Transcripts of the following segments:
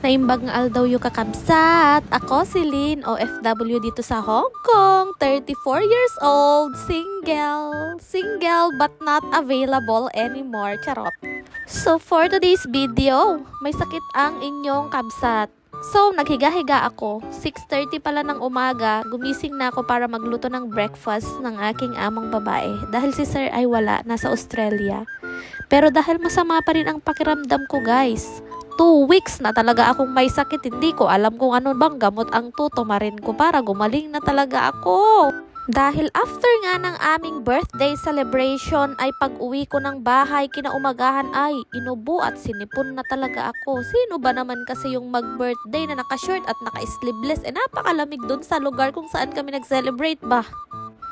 Naimbag nga aldaw yung kakabsat. Ako si Lynn, OFW dito sa Hong Kong, 34 years old, single. Single but not available anymore, charot. So for today's video, may sakit ang inyong kabsat. So naghiga-higa ako, 6:30 pala ng umaga, gumising na ako para magluto ng breakfast ng aking amang babae. Dahil si Sir ay wala, nasa Australia. Pero dahil masama pa rin ang pakiramdam ko guys, 2 weeks na talaga akong may sakit. Hindi ko alam kung ano bang gamot ang tutumarin ko para gumaling na talaga ako. Dahil after nga ng aming birthday celebration ay pag-uwi ko ng bahay kinaumagahan ay inubo at sinipon na talaga ako. Sino ba naman kasi yung mag-birthday na naka-short at naka-sleeveless? Napakalamig dun sa lugar kung saan kami nag-celebrate ba?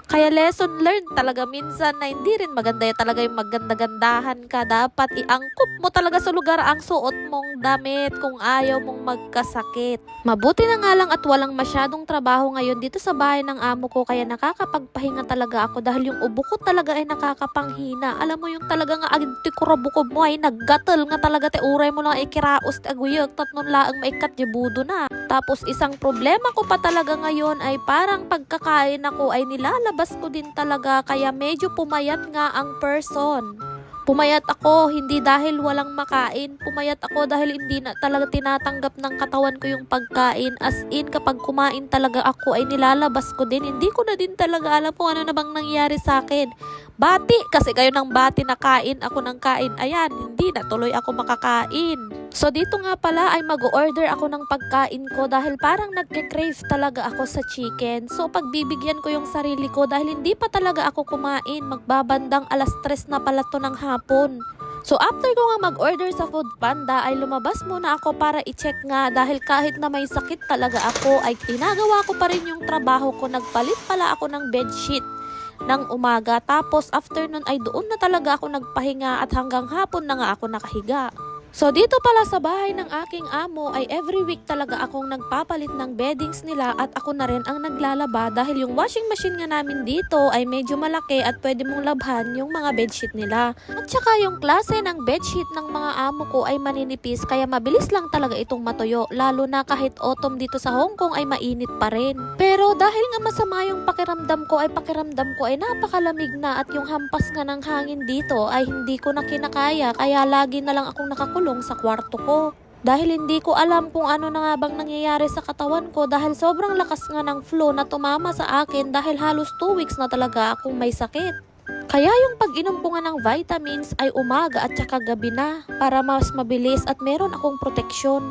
Kaya lesson learned talaga minsan na hindi rin maganda talaga yung maganda-gandahan ka. Dapat iangkop mo talaga sa lugar ang suot mong damit kung ayaw mong magkasakit. Mabuti na nga lang at walang masyadong trabaho ngayon dito sa bahay ng amo ko kaya nakakapagpahinga talaga ako dahil yung ubo ko talaga ay nakakapanghina. Alam mo yung talaga nga agti kurabukob mo ay naggatal nga talaga te uray mo lang ikiraos te aguyag tatnon laang maikat jebudo na. Tapos isang problema ko pa talaga ngayon ay parang pagkakain ako ay nilalabas ko din talaga kaya medyo pumayat nga ang person. Pumayat ako hindi dahil walang makain, pumayat ako dahil hindi na talaga tinatanggap ng katawan ko yung pagkain. As in kapag kumain talaga ako ay nilalabas ko din. Hindi ko na din talaga alam kung ano na bang nangyari sa akin. Bati kasi kayo ng bati na kain, ako ng kain. Ayan, hindi na tuloy ako makakain. So dito nga pala ay mag-order ako ng pagkain ko dahil parang nagke-crave talaga ako sa chicken. So pagbibigyan ko yung sarili ko dahil hindi pa talaga ako kumain. Magbabandang 3:00 na pala to ng hapon. So after ko nga mag-order sa Food Panda ay lumabas muna ako para i-check nga dahil kahit na may sakit talaga ako ay tinagawa ko pa rin yung trabaho ko. Nagpalit pala ako ng bedsheet ng umaga tapos after nun ay doon na talaga ako nagpahinga at hanggang hapon na nga ako nakahiga. So dito pala sa bahay ng aking amo ay every week talaga akong nagpapalit ng beddings nila at ako na rin ang naglalaba dahil yung washing machine nga namin dito ay medyo malaki at pwede mong labhan yung mga bedsheet nila. At saka yung klase ng bedsheet ng mga amo ko ay maninipis kaya mabilis lang talaga itong matuyo lalo na kahit autumn dito sa Hong Kong ay mainit pa rin. Pero dahil nga masama yung pakiramdam ko ay napakalamig na at yung hampas nga ng hangin dito ay hindi ko na kinakaya kaya lagi na lang akong nakakulong sa kwarto ko. Dahil hindi ko alam kung ano na nga bang nangyayari sa katawan ko dahil sobrang lakas nga ng flu na tumama sa akin dahil halos 2 weeks na talaga akong may sakit. Kaya yung pag-inom ko nga ng vitamins ay umaga at saka gabi na para mas mabilis at meron akong proteksyon.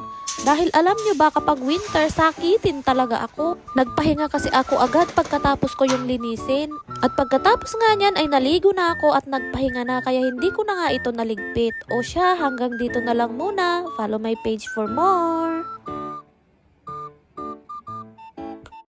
Dahil alam nyo ba kapag winter sakitin talaga ako. Nagpahinga kasi ako agad pagkatapos ko yung linisin. At pagkatapos nga niyan ay naligo na ako at nagpahinga na kaya hindi ko na nga ito naligpit. O siya hanggang dito na lang muna. Follow my page for more.